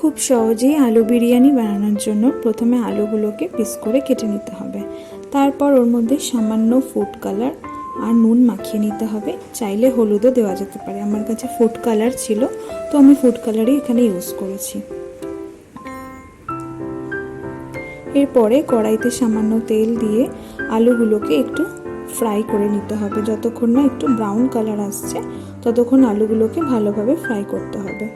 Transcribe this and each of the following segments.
খুব সহজেই আলু বিরিয়ানি বানানোর জন্য প্রথমে আলুগুলোকে পিস করে কেটে নিতে হবে। তারপর ওর মধ্যে সামান্য ফুড কালার আর নুন মাখিয়ে নিতে হবে। চাইলে হলুদও দেওয়া যেতে পারে, আমার কাছে ফুড কালার ছিল তো আমি ফুড কালারই এখানে ইউজ করেছি। এরপরে কড়াইতে সামান্য তেল দিয়ে আলুগুলোকে একটু ফ্রাই করে নিতে হবে। যতক্ষণ না একটু ব্রাউন কালার আসছে ততক্ষণ আলুগুলোকে ভালোভাবে ফ্রাই করতে হবে।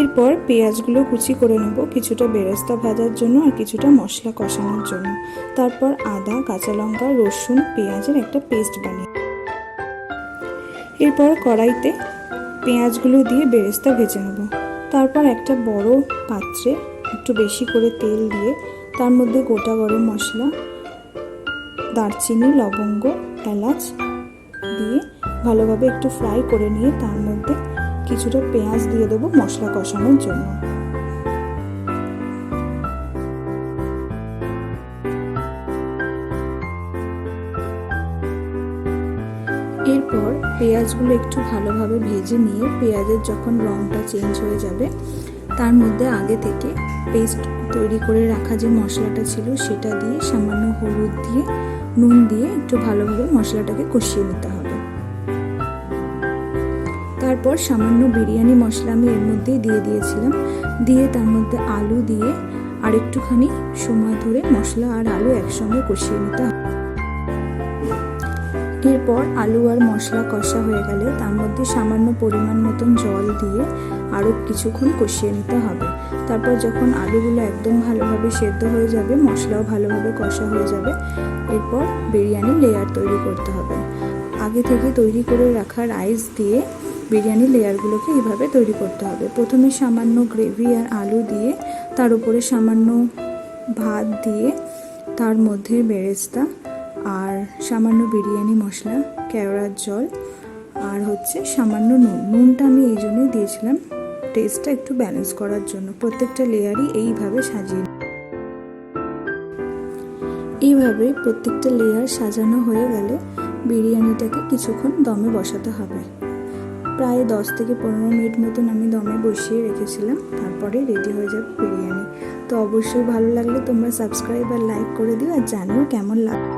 এরপর পেঁয়াজগুলো কুচি করে নেব, কিছুটা বেরেস্তা ভাজার জন্য আর কিছুটা মশলা কষানোর জন্য। তারপর আদা, কাঁচা লঙ্কা, রসুন, পেঁয়াজের একটা পেস্ট বানিয়ে এরপর কড়াইতে পেঁয়াজগুলো দিয়ে বেরেস্তা ভেজে নেব। তারপর একটা বড় পাত্রে একটু বেশি করে তেল দিয়ে তার মধ্যে গোটা গরম মশলা, দারচিনি, লবঙ্গ, এলাচ দিয়ে ভালোভাবে একটু ফ্রাই করে নিয়ে তার মধ্যে কিছুটা পেঁয়াজ দিয়ে দেবো মশলা কষানোর জন্য। এরপর পেঁয়াজগুলো একটু ভালোভাবে ভেজে নিয়ে পেঁয়াজের যখন রঙটা চেঞ্জ হয়ে যাবে তার মধ্যে আগে থেকে পেস্ট তৈরি করে রাখা যে মশলাটা ছিল সেটা দিয়ে সামান্য হলুদ দিয়ে নুন দিয়ে একটু ভালোভাবে মশলাটাকে কষিয়ে নিতে হবে। তারপর সামান্য বিরিয়ানি মশলা আমি এর মধ্যেই দিয়ে দিয়েছিলাম, দিয়ে তার মধ্যে আলু দিয়ে আর একটুখানি সময় ধরে মশলা আর আলু একসঙ্গে কষিয়ে নিতে হবে। এরপর আলু আর মশলা কষা হয়ে গেলে তার মধ্যে সামান্য পরিমাণ মতন জল দিয়ে আরও কিছুক্ষণ কষিয়ে নিতে হবে। তারপর যখন আলুগুলো একদম ভালোভাবে সেদ্ধ হয়ে যাবে, মশলাও ভালোভাবে কষা হয়ে যাবে, এরপর বিরিয়ানি লেয়ার তৈরি করতে হবে। আগে থেকে তৈরি করে রাখা রাইস দিয়ে বিরিয়ানি লেয়ারগুলোকে এইভাবে তৈরি করতে হবে। প্রথমে সামান্য গ্রেভি আর আলু দিয়ে তার উপরে সামান্য ভাত দিয়ে তার মধ্যে বেরেস্তা আর সামান্য বিরিয়ানি মশলা, কেওড়ার জল আর সামান্য নুনটা আমি এই জন্যই দিয়েছিলাম টেস্টটা একটু ব্যালেন্স করার জন্য। প্রত্যেকটা লেয়ারই এইভাবে সাজিয়ে এইভাবে প্রত্যেকটা লেয়ার সাজানো হয়ে গেলে বিরিয়ানিটাকে কিছুক্ষণ দমে বসাতে হবে। প্রায় 10 থেকে 15 মিনিট মতন আমি দমে বসিয়ে রেখেছিলাম, তারপরে রেডি হয়ে যাবে বিরিয়ানি। তো অবশ্যই ভালো লাগলে তোমরা সাবস্ক্রাইব আর লাইক করে দিও আর জানিও কেমন লাগে।